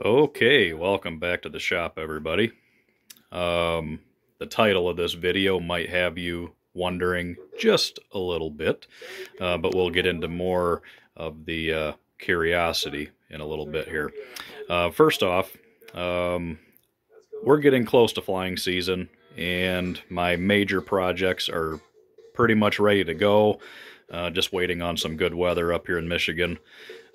Okay, welcome back to the shop, everybody. The title of this video might have you wondering just a little bit, but we'll get into more of the curiosity in a little bit here. First off, we're getting close to flying season, and my major projects are pretty much ready to go. Just waiting on some good weather up here in Michigan.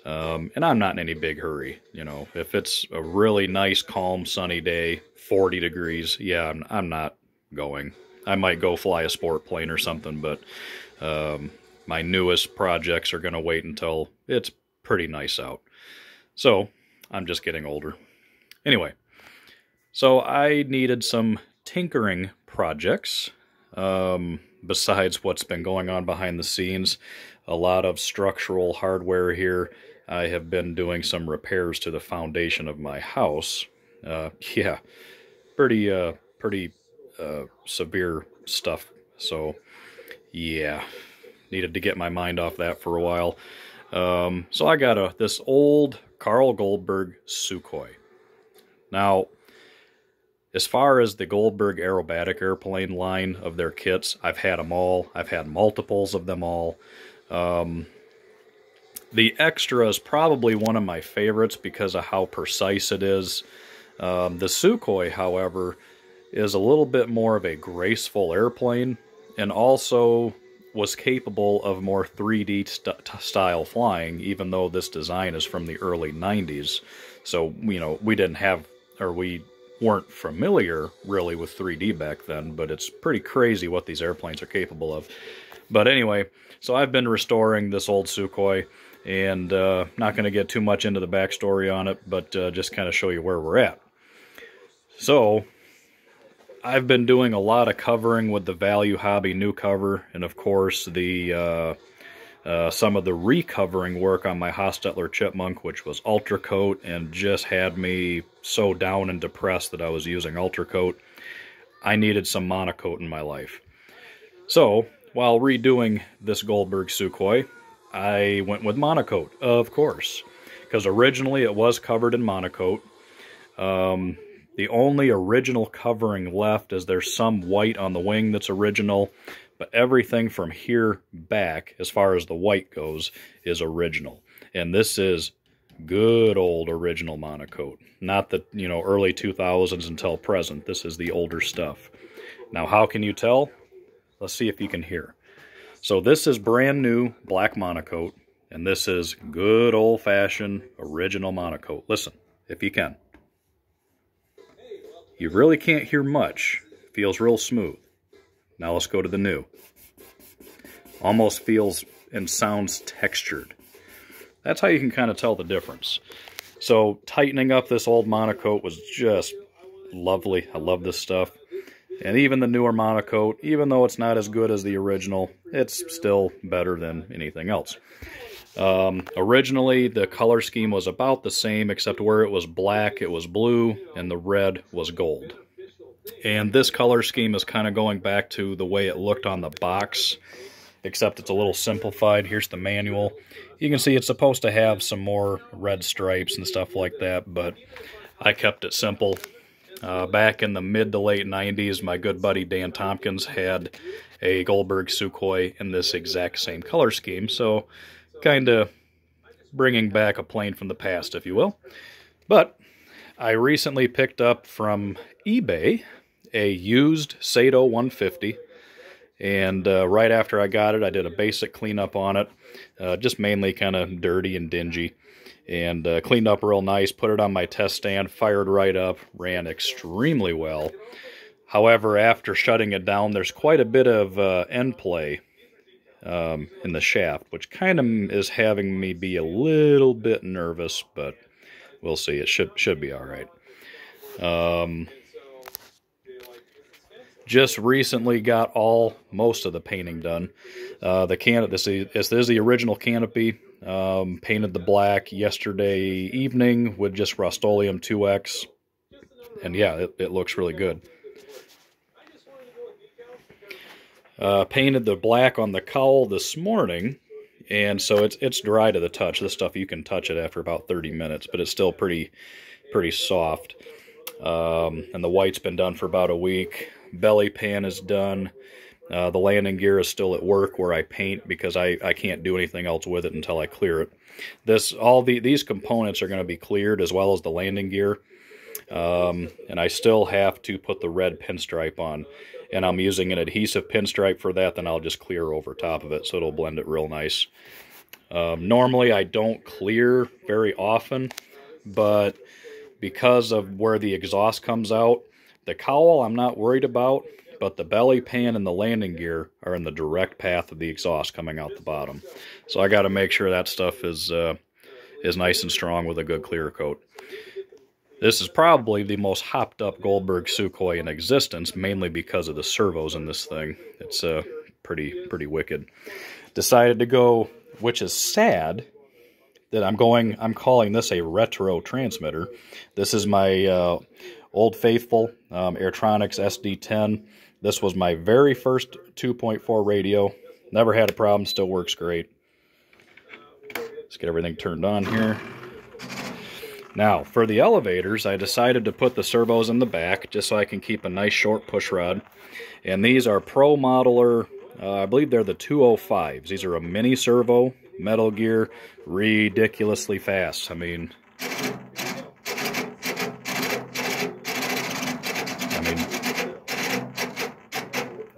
And I'm not in any big hurry. You know, if it's a really nice, calm, sunny day, 40 degrees, yeah, I'm not going. I might go fly a sport plane or something, but my newest projects are going to wait until it's pretty nice out. So I'm just getting older. Anyway, so I needed some tinkering projects. Besides what's been going on behind the scenes, a lot of structural hardware here. I have been doing some repairs to the foundation of my house. Yeah, pretty severe stuff. So, yeah, needed to get my mind off that for a while. So I got this old Carl Goldberg Sukhoi. Now, as far as the Goldberg aerobatic airplane line of their kits, I've had them all. I've had multiples of them all. The Extra is probably one of my favorites because of how precise it is. The Sukhoi, however, is a little bit more of a graceful airplane and also was capable of more 3D style flying, even though this design is from the early 90s. So, you know, we weren't familiar really with 3D back then, but it's pretty crazy what these airplanes are capable of. But anyway, so I've been restoring this old Sukhoi, and not going to get too much into the backstory on it, but just kind of show you where we're at. So I've been doing a lot of covering with the Value Hobby new cover, and of course the some of the recovering work on my Hostetler Chipmunk, which was Ultra Coat, and just had me so down and depressed that I was using Ultra Coat. I needed some Monocoat in my life. So, while redoing this Goldberg Sukhoi, I went with Monocoat, of course, because originally it was covered in Monocoat. The only original covering left is there's some white on the wing that's original, but everything from here back, as far as the white goes, is original. And this is good old original Monocoat. Not the, you know, early 2000s until present. This is the older stuff. Now, how can you tell? Let's see if you can hear. So this is brand new black Monocoat, and this is good old-fashioned original Monocoat. Listen, if you can. You really can't hear much. It feels real smooth. Now let's go to the new. Almost feels and sounds textured. That's how you can kind of tell the difference. So tightening up this old Monocoat was just lovely. I love this stuff. And even the newer Monocoat, even though it's not as good as the original, it's still better than anything else. Originally, the color scheme was about the same, except where it was black, it was blue, and the red was gold. And this color scheme is kind of going back to the way it looked on the box, except it's a little simplified. Here's the manual. You can see it's supposed to have some more red stripes and stuff like that, but I kept it simple. Back in the mid to late 90s, my good buddy Dan Tompkins had a Goldberg Sukhoi in this exact same color scheme, so kind of bringing back a plane from the past, if you will. But I recently picked up from eBay a used Sato 150, and right after I got it, I did a basic cleanup on it, just mainly kind of dirty and dingy. And cleaned up real nice, put it on my test stand, fired right up, ran extremely well. However, after shutting it down, there's quite a bit of end play in the shaft, which kind of is having me be a little bit nervous, but we'll see. It should be all right. Just recently got most of the painting done. This is the original canopy. Painted the black yesterday evening with just Rust-Oleum 2X, and yeah, it looks really good. Painted the black on the cowl this morning, and so it's dry to the touch. This stuff, you can touch it after about 30 minutes, but it's still pretty pretty soft. And the white's been done for about a week. Belly pan is done. The landing gear is still at work where I paint because I can't do anything else with it until I clear it. These components are going to be cleared as well as the landing gear. And I still have to put the red pinstripe on. And I'm using an adhesive pinstripe for that, then I'll just clear over top of it so it'll blend it real nice. Normally I don't clear very often, but because of where the exhaust comes out, the cowl I'm not worried about, but the belly pan and the landing gear are in the direct path of the exhaust coming out the bottom. So I got to make sure that stuff is nice and strong with a good clear coat. This is probably the most hopped up Goldberg Sukhoi in existence, mainly because of the servos in this thing. It's pretty wicked. Decided to go, which is sad, that I'm calling this a retro transmitter. This is my Old Faithful Airtronics SD10. This was my very first 2.4 radio. Never had a problem, still works great. Let's get everything turned on here. Now, for the elevators, I decided to put the servos in the back just so I can keep a nice short push rod. And these are Pro Modeler, I believe they're the 205s. These are a mini servo, Metal Gear, ridiculously fast. I mean,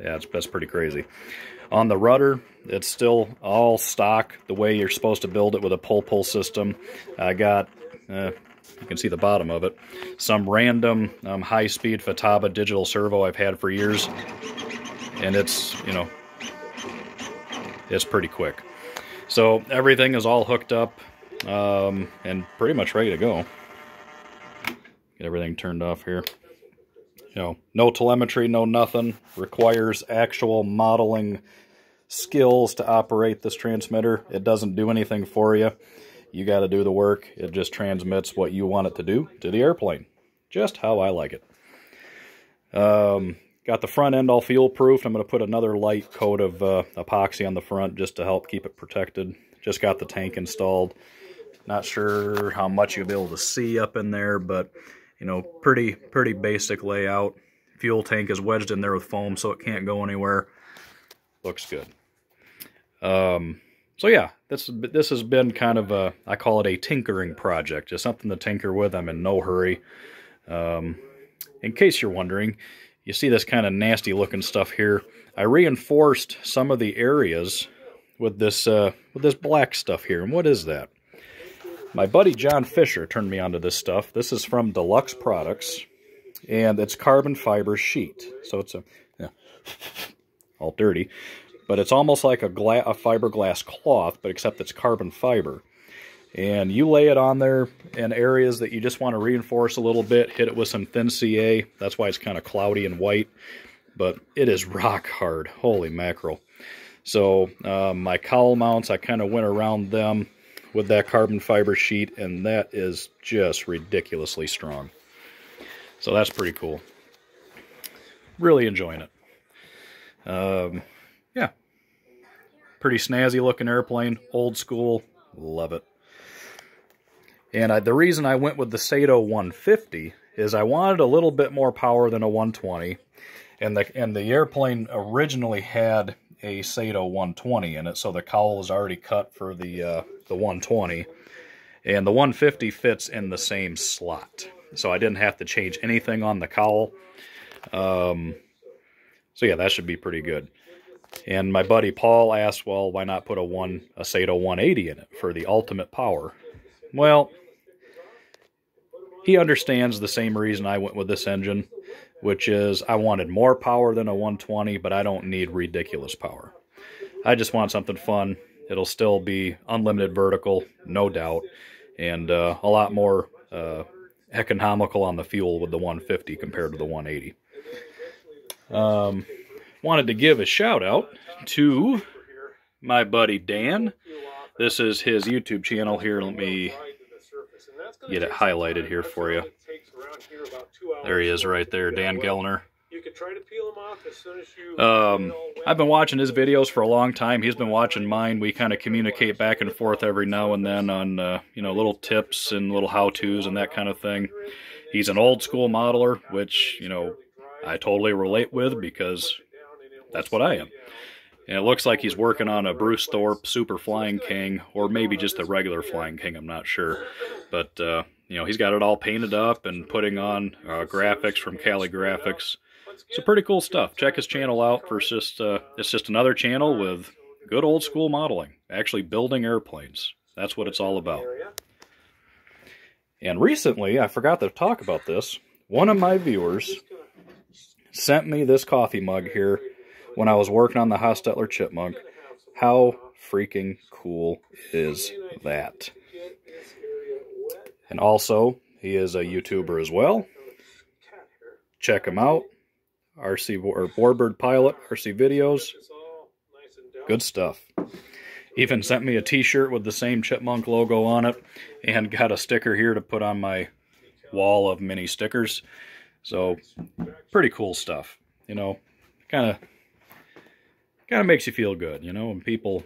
yeah, that's pretty crazy. On the rudder, it's still all stock, the way you're supposed to build it with a pull-pull system. I got, you can see the bottom of it, some random high-speed Futaba digital servo I've had for years, and it's, you know, it's pretty quick. So everything is all hooked up and pretty much ready to go. Get everything turned off here. You know, no telemetry, no nothing. Requires actual modeling skills to operate this transmitter. It doesn't do anything for you. You got to do the work. It just transmits what you want it to do to the airplane. Just how I like it. Got the front end all fuel-proofed. I'm going to put another light coat of epoxy on the front just to help keep it protected. Just got the tank installed. Not sure how much you'll be able to see up in there, but you know, pretty basic layout. Fuel tank is wedged in there with foam so it can't go anywhere. Looks good. So yeah, this has been kind of a, I call it a tinkering project, just something to tinker with. I'm in no hurry. In case you're wondering, you see this kind of nasty looking stuff here. I reinforced some of the areas with this black stuff here. And what is that? My buddy John Fisher turned me onto this stuff. This is from Deluxe Products, and it's carbon fiber sheet. So it's all dirty, but it's almost like a fiberglass cloth, but except it's carbon fiber. And you lay it on there in areas that you just want to reinforce a little bit, hit it with some thin CA. That's why it's kind of cloudy and white, but it is rock hard. Holy mackerel. So my cowl mounts, I kind of went around them with that carbon fiber sheet, and that is just ridiculously strong. So that's pretty cool. Really enjoying it. Yeah. Pretty snazzy looking airplane, old school, love it. And the reason I went with the Sato 150 is I wanted a little bit more power than a 120, and the airplane originally had a Sato 120 in it, so the cowl was already cut for the 120, and the 150 fits in the same slot, so I didn't have to change anything on the cowl. So yeah, that should be pretty good. And my buddy Paul asked, well, why not put a Sato 180 in it for the ultimate power? Well, he understands the same reason I went with this engine, which is I wanted more power than a 120, but I don't need ridiculous power. I just want something fun. It'll still be unlimited vertical, no doubt, and a lot more economical on the fuel with the 150 compared to the 180. Wanted to give a shout out to my buddy Dan. This is his YouTube channel here. Let me get it highlighted here for you. There he is right there, Dan Gellner. You could try to peel them off as soon as you I've been watching his videos for a long time. He's been watching mine. We kind of communicate back and forth every now and then on, little tips and little how-tos and that kind of thing. He's an old school modeler, which, I totally relate with because that's what I am. And it looks like he's working on a Bruce Thorpe Super Flying King, or maybe just a regular Flying King, I'm not sure. But, he's got it all painted up and putting on graphics from Cali Graphics. So pretty cool stuff. Check his channel out for it's just another channel with good old school modeling, actually building airplanes. That's what it's all about. And recently, I forgot to talk about this, one of my viewers sent me this coffee mug here when I was working on the Hostetler Chipmunk. How freaking cool is that? And also, he is a YouTuber as well. Check him out. RC or Warbird Pilot, RC videos. Good stuff. Even sent me a t-shirt with the same Chipmunk logo on it, and got a sticker here to put on my wall of mini stickers. So, pretty cool stuff. Kind of makes you feel good, when people,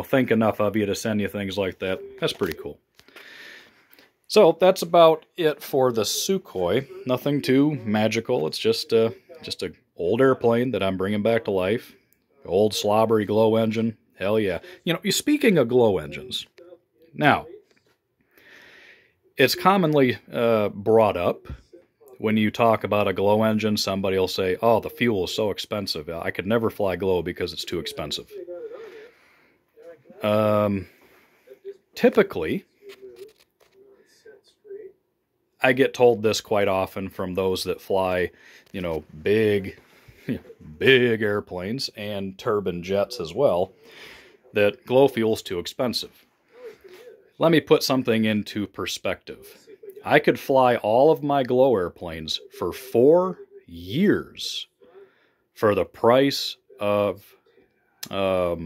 think enough of you to send you things like that. That's pretty cool. So, that's about it for the Sukhoi. Nothing too magical. It's just a old airplane that I'm bringing back to life. Old slobbery glow engine. Hell yeah. Speaking of glow engines, now, it's commonly brought up when you talk about a glow engine. Somebody will say, oh, the fuel is so expensive. I could never fly glow because it's too expensive. Typically, I get told this quite often from those that fly, big airplanes and turbine jets as well, that glow fuel's too expensive. Let me put something into perspective. I could fly all of my glow airplanes for 4 years for the price of a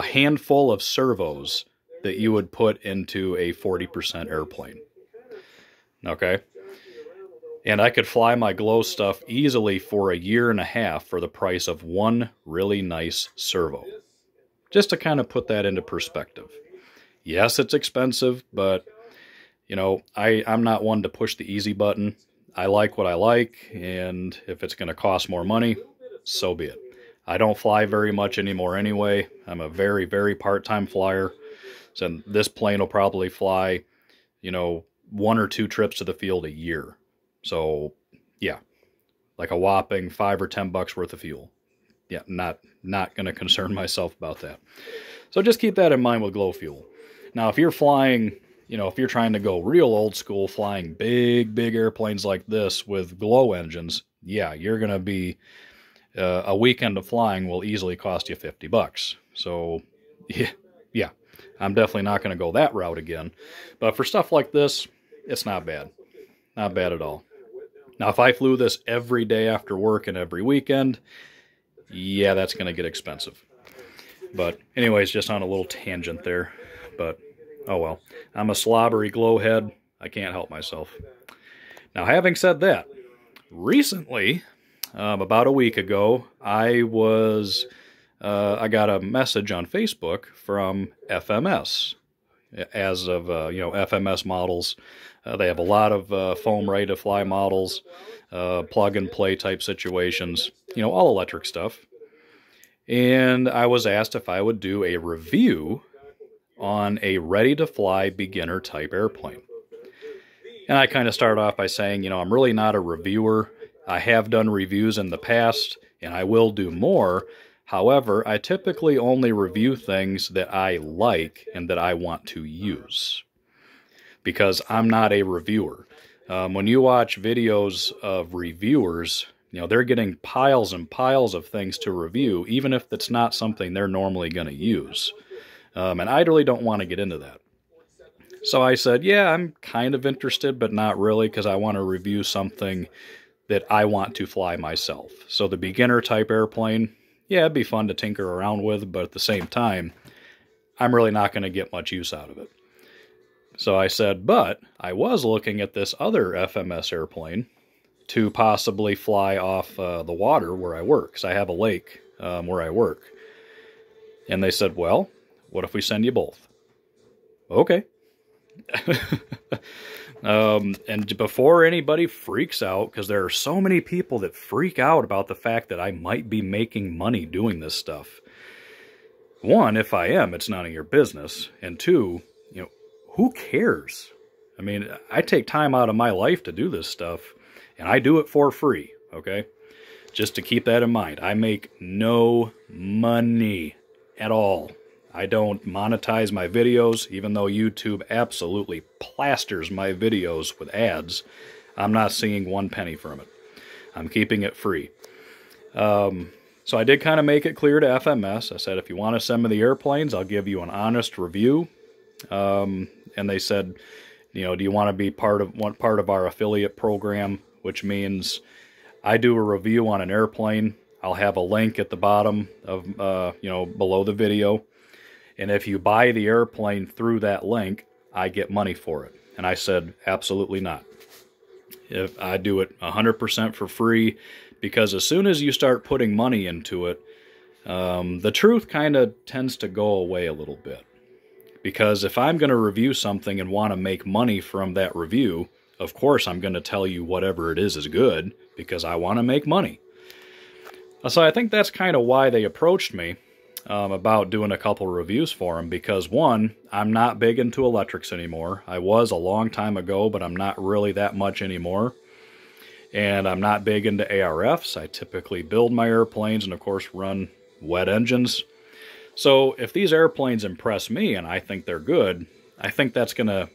handful of servos that you would put into a 40% airplane. Okay? And I could fly my glow stuff easily for 1.5 years for the price of one really nice servo. Just to kind of put that into perspective. Yes, it's expensive, but, I'm not one to push the easy button. I like what I like, and if it's going to cost more money, so be it. I don't fly very much anymore anyway. I'm a very, very part-time flyer. So this plane will probably fly, 1 or 2 trips to the field a year. So, yeah, like a whopping $5 or $10 worth of fuel. Yeah, not going to concern myself about that. So just keep that in mind with glow fuel. Now, if you're flying, if you're trying to go real old school, flying big airplanes like this with glow engines, yeah, you're going to be, a weekend of flying will easily cost you $50. So, yeah, I'm definitely not going to go that route again. But for stuff like this, it's not bad. Not bad at all. Now, if I flew this every day after work and every weekend, yeah, that's going to get expensive. But anyways, just on a little tangent there. But, oh well. I'm a slobbery glowhead. I can't help myself. Now, having said that, recently, about a week ago, I got a message on Facebook from FMS. As of, FMS models, they have a lot of foam ready-to-fly models, plug-and-play type situations, all electric stuff. And I was asked if I would do a review on a ready-to-fly beginner-type airplane. And I kind of started off by saying, I'm really not a reviewer. I have done reviews in the past, and I will do more. However, I typically only review things that I like and that I want to use. Because I'm not a reviewer. When you watch videos of reviewers, they're getting piles and piles of things to review, even if it's not something they're normally going to use. And I really don't want to get into that. So I said, yeah, I'm kind of interested, but not really, because I want to review something that I want to fly myself. So the beginner type airplane, yeah, it'd be fun to tinker around with, but at the same time, I'm really not going to get much use out of it. So I said, but I was looking at this other FMS airplane, to possibly fly off the water where I work, because I have a lake where I work. And they said, well, what if we send you both? Okay. And before anybody freaks out, because there are so many people that freak out about the fact that I might be making money doing this stuff. One, if I am, it's none of your business. And two, who cares? I mean, I take time out of my life to do this stuff, and I do it for free, okay? Just to keep that in mind. I make no money at all. I don't monetize my videos, even though YouTube absolutely plasters my videos with ads. I'm not seeing 1 penny from it. I'm keeping it free. So I did kind of make it clear to FMS. I said, if you want to send me the airplanes, I'll give you an honest review. And they said, do you want to be part of our affiliate program, which means I do a review on an airplane. I'll have a link at the bottom of, below the video. And if you buy the airplane through that link, I get money for it. And I said, absolutely not. If I do it 100% for free, because as soon as you start putting money into it, the truth kind of tends to go away a little bit. Because if I'm going to review something and want to make money from that review, of course I'm going to tell you whatever it is good, because I want to make money. So I think that's kind of why they approached me about doing a couple reviews for them, because one, I'm not big into electrics anymore. I was a long time ago, but I'm not really that much anymore. And I'm not big into ARFs. I typically build my airplanes and, of course, run wet engines. So if these airplanes impress me and I think they're good, I think that's going to,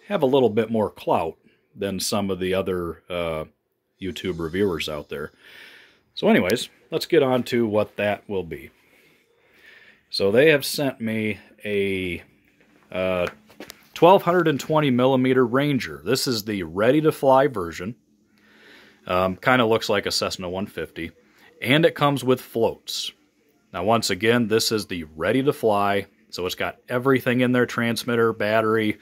have a little bit more clout than some of the other YouTube reviewers out there. So anyways, let's get on to what that will be. So they have sent me a 1220 millimeter Ranger. This is the ready-to-fly version. Kind of looks like a Cessna 150. And it comes with floats. Now, once again, this is the ready-to-fly. So it's got everything in there, transmitter, battery,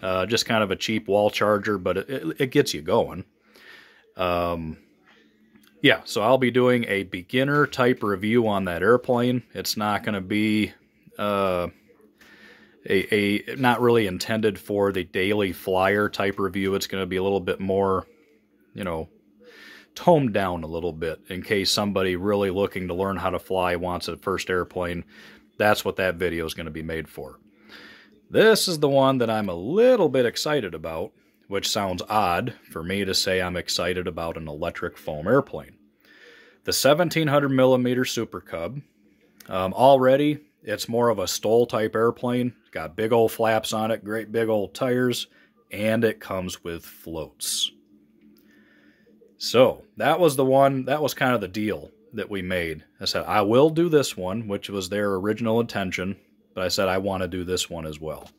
just kind of a cheap wall charger, but it gets you going. Yeah, so I'll be doing a beginner type review on that airplane. It's not going to be not really intended for the daily flyer type review. It's going to be a little bit more, toned down a little bit in case somebody really looking to learn how to fly wants a first airplane. That's what that video is going to be made for. This is the one that I'm a little bit excited about, which sounds odd for me to say I'm excited about an electric foam airplane. The 1700 millimeter Super Cub. Already, it's more of a STOL type airplane. It's got big old flaps on it, great big old tires, and it comes with floats. So, that was the one, that was kind of the deal that we made. I said, I will do this one, which was their original intention, but I said I want to do this one as well.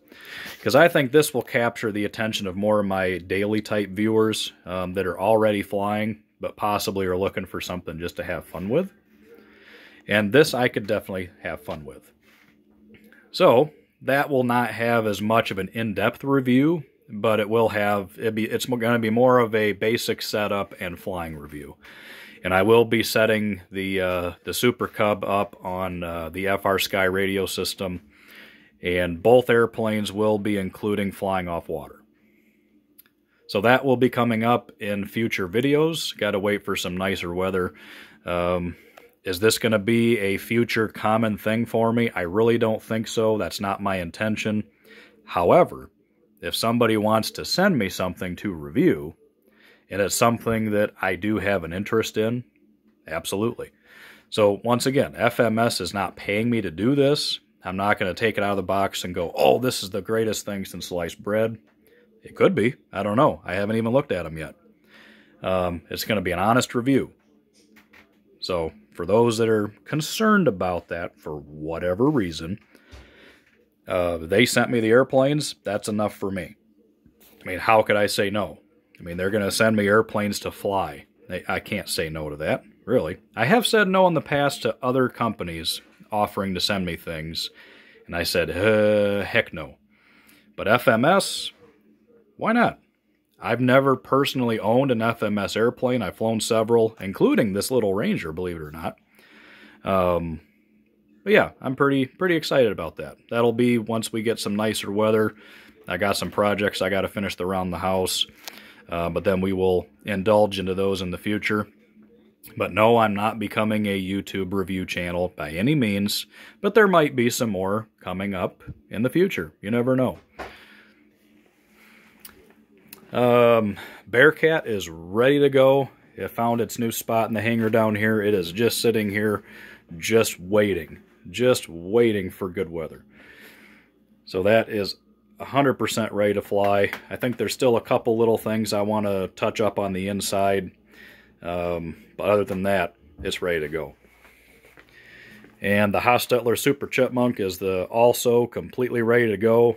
Because I think this will capture the attention of more of my daily type viewers that are already flying, but possibly are looking for something just to have fun with. And this I could definitely have fun with. So, that will not have as much of an in-depth review, but it will have, it's going to be more of a basic setup and flying review. And I will be setting the Super Cub up on the FR Sky radio system, and both airplanes will be including flying off water. So that will be coming up in future videos. Got to wait for some nicer weather. Is this going to be a future common thing for me? I really don't think so. That's not my intention. However, if somebody wants to send me something to review, and it's something that I do have an interest in, absolutely. So once again, FMS is not paying me to do this. I'm not going to take it out of the box and go, oh, this is the greatest thing since sliced bread. It could be. I don't know. I haven't even looked at them yet. It's going to be an honest review. So for those that are concerned about that for whatever reason, they sent me the airplanes. That's enough for me. I mean, how could I say no? I mean, they're going to send me airplanes to fly. I can't say no to that, really. I have said no in the past to other companies offering to send me things, and I said, heck no. But FMS, why not? I've never personally owned an FMS airplane. I've flown several, including this little Ranger, believe it or not. But yeah, I'm pretty excited about that. That'll be once we get some nicer weather. I got some projects I got to finish around the house, but then we will indulge into those in the future. But no, I'm not becoming a YouTube review channel by any means, but there might be some more coming up in the future. You never know. Bearcat is ready to go. It found its new spot in the hangar down here. It is just sitting here, just waiting for good weather. So that is 100% ready to fly. I think there's still a couple little things I want to touch up on the inside. But other than that, it's ready to go. And the Hostetler Super Chipmunk is also completely ready to go.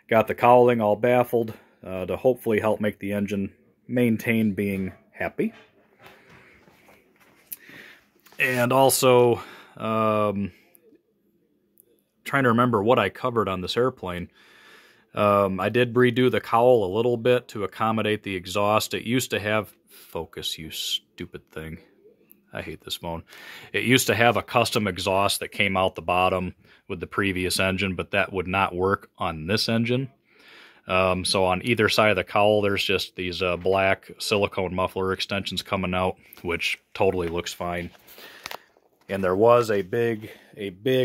Got the cowling all baffled to hopefully help make the engine maintain being happy. And also, trying to remember what I covered on this airplane. I did redo the cowl a little bit to accommodate the exhaust. It used to have... Focus, you stupid thing. I hate this phone. It used to have a custom exhaust that came out the bottom with the previous engine, but that would not work on this engine. So on either side of the cowl, there's just these black silicone muffler extensions coming out, which totally looks fine. And there was a big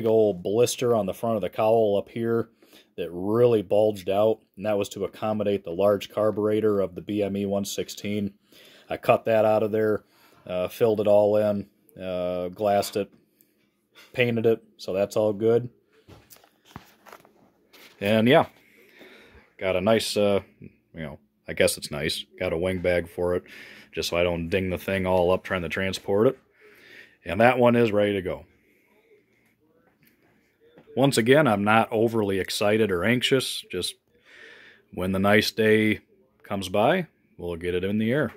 old blister on the front of the cowl up here that really bulged out, and that was to accommodate the large carburetor of the BME 116. I cut that out of there, filled it all in, glassed it, painted it, so that's all good. And yeah, got a nice, I guess it's nice, got a wing bag for it, just so I don't ding the thing all up trying to transport it. And that one is ready to go. Once again, I'm not overly excited or anxious, just when the nice day comes by, we'll get it in the air.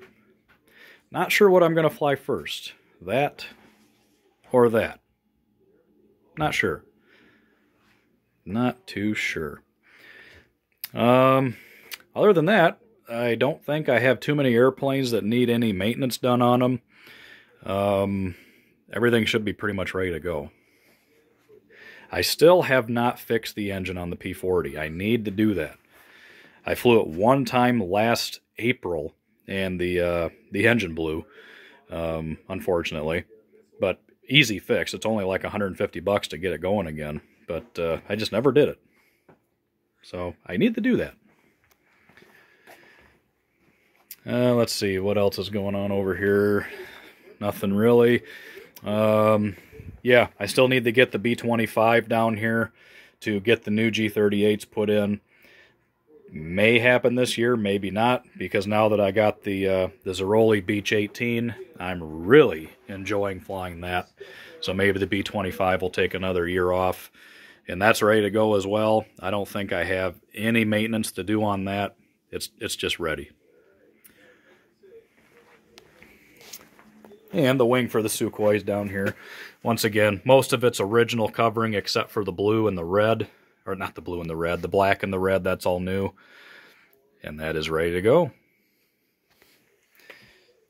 Not sure what I'm going to fly first. That or that. Not sure. Not too sure. Other than that, I don't think I have too many airplanes that need any maintenance done on them. Everything should be pretty much ready to go. I still have not fixed the engine on the P40. I need to do that. I flew it one time last April, and the engine blew, unfortunately. But easy fix. It's only like $150 to get it going again. But I just never did it. So I need to do that. Let's see, what else is going on over here? Nothing really. Yeah, I still need to get the B-25 down here to get the new G-38s put in. May happen this year, maybe not, because now that I got the Zeroli Beach 18, I'm really enjoying flying that. So maybe the B-25 will take another year off, and that's ready to go as well. I don't think I have any maintenance to do on that. It's just ready. And the wing for the Sukhoi is down here. Once again, most of it's original covering except for the blue and the red. Or not the blue and the red, the black and the red, that's all new. And that is ready to go.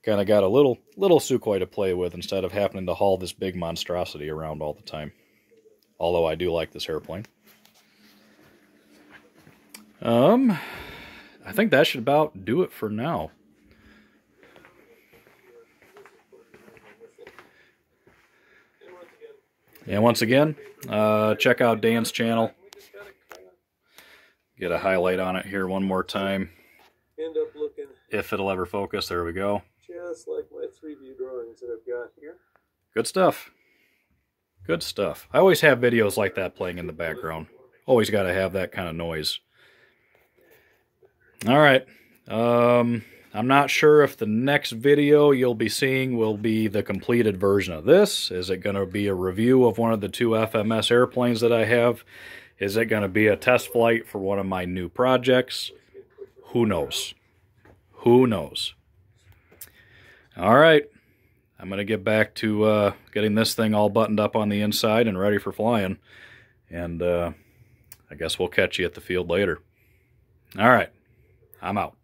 Kind of got a little Sukhoi to play with instead of having to haul this big monstrosity around all the time. Although I do like this airplane. I think that should about do it for now. And once again, check out Dan's channel. Get a highlight on it here one more time. End up looking if it'll ever focus. There we go. just like my 3D drawings that I've got here. Good stuff. Good stuff. I always have videos like that playing in the background. Always got to have that kind of noise. All right. I'm not sure if the next video you'll be seeing will be the completed version of this. Is it going to be a review of one of the two FMS airplanes that I have? Is it going to be a test flight for one of my new projects? Who knows? Who knows? All right. I'm going to get back to getting this thing all buttoned up on the inside and ready for flying. And I guess we'll catch you at the field later. All right. I'm out.